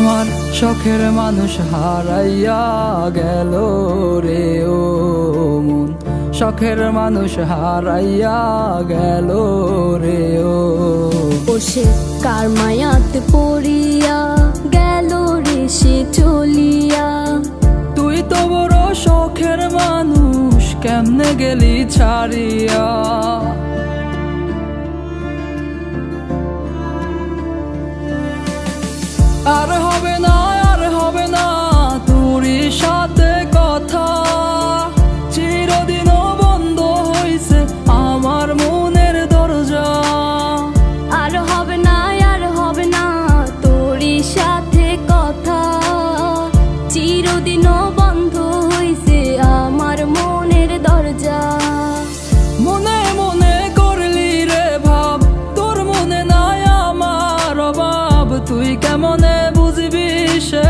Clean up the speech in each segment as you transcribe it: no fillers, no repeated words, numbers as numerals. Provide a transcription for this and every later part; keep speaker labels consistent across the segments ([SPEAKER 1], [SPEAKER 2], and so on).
[SPEAKER 1] আমার শখের মানুষ হারাইয়া গেল রে ও মন, শখের মানুষ হারাইয়া গেল রে ও।
[SPEAKER 2] সে কার মায়াতে পড়িয়া গেল রে সে চলিয়া।
[SPEAKER 1] তুই তো বড় শখের মানুষ, কেমনে গেলি ছাড়িয়া। আর হবে না, আর হবে না তোরই সাথে কথা, চিরদিনও বন্ধ হইছে আমার মনের দরজা।
[SPEAKER 2] আর হবে না, আর হবে না তোরই সাথে কথা, চিরদিনও বন্ধ হইছে আমার মনের দরজা।
[SPEAKER 1] মনে মনে করলি রে ভাব, তোর মনে নাই আমার অভাব। তুই কেমনে বুঝবি সে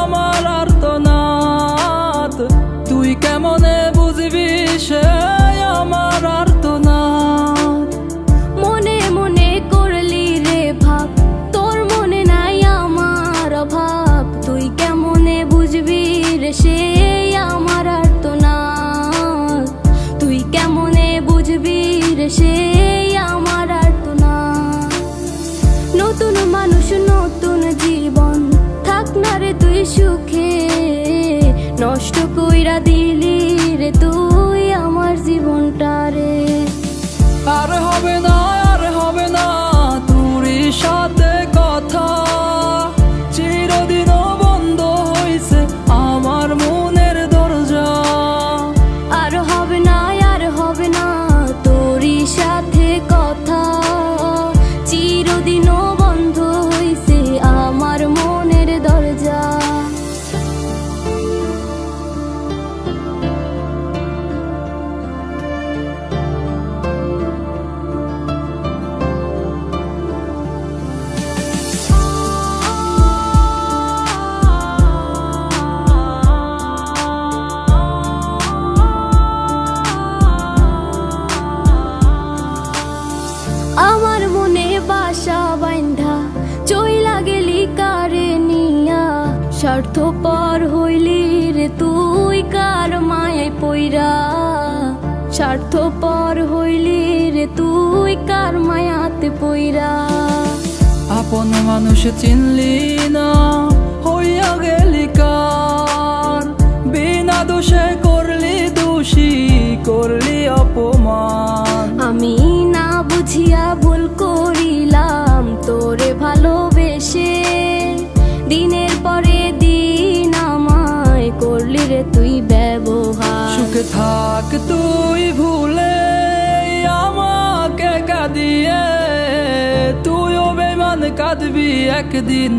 [SPEAKER 1] আমার আর্তনাদ, তুই কেমনে বুঝবি সে আমার আর্তনাদ।
[SPEAKER 2] মনে মনে করলি রে ভাব, তোর মনে নাই আমার অভাব। তুই কেমনে বুঝবি রে সে আমার আর্তনাদ, তুই কেমনে বুঝবি রে সে আমার আর্তনাদ। নতুন মানুষ নতুন জীবন, থাক না রে তুই সুখে, নষ্ট কইরা দিলি রে তুই আমার জীবনটা রে।
[SPEAKER 1] আর হবে না, আর হবে না তোরই সাথে কথা, চিরদিনও বন্ধ হইছে আমার মনের দরজা।
[SPEAKER 2] আর হবে না, আর হবে না তোরই সাথে কথা, চিরদিনও বন্ধ হইছে আমার মনের দরজা। আমার মনে বাসা বাইন্ধা চইলা গেলি কারে নিয়া, স্বার্থপর হইলি রে তুই কার মায়ায় পইরা। স্বার্থপর হইলি রে তুই কার মায়াতে পইরা।
[SPEAKER 1] আপন মানুষ চিনলি না, হইয়া গেলি কার। বিনা দোষে করলি দোষী, করলি অপমান।
[SPEAKER 2] আমি না বুঝিয়া ভুল করিলাম তোরে ভালোবেসে, দিনের পরে দিন আমায় করলি রে তুই ব্যবহার।
[SPEAKER 1] সুখে থাক তুই ভুলে আমাকে কাঁদিয়ে, তুইও বেমান কাঁদবি একদিন।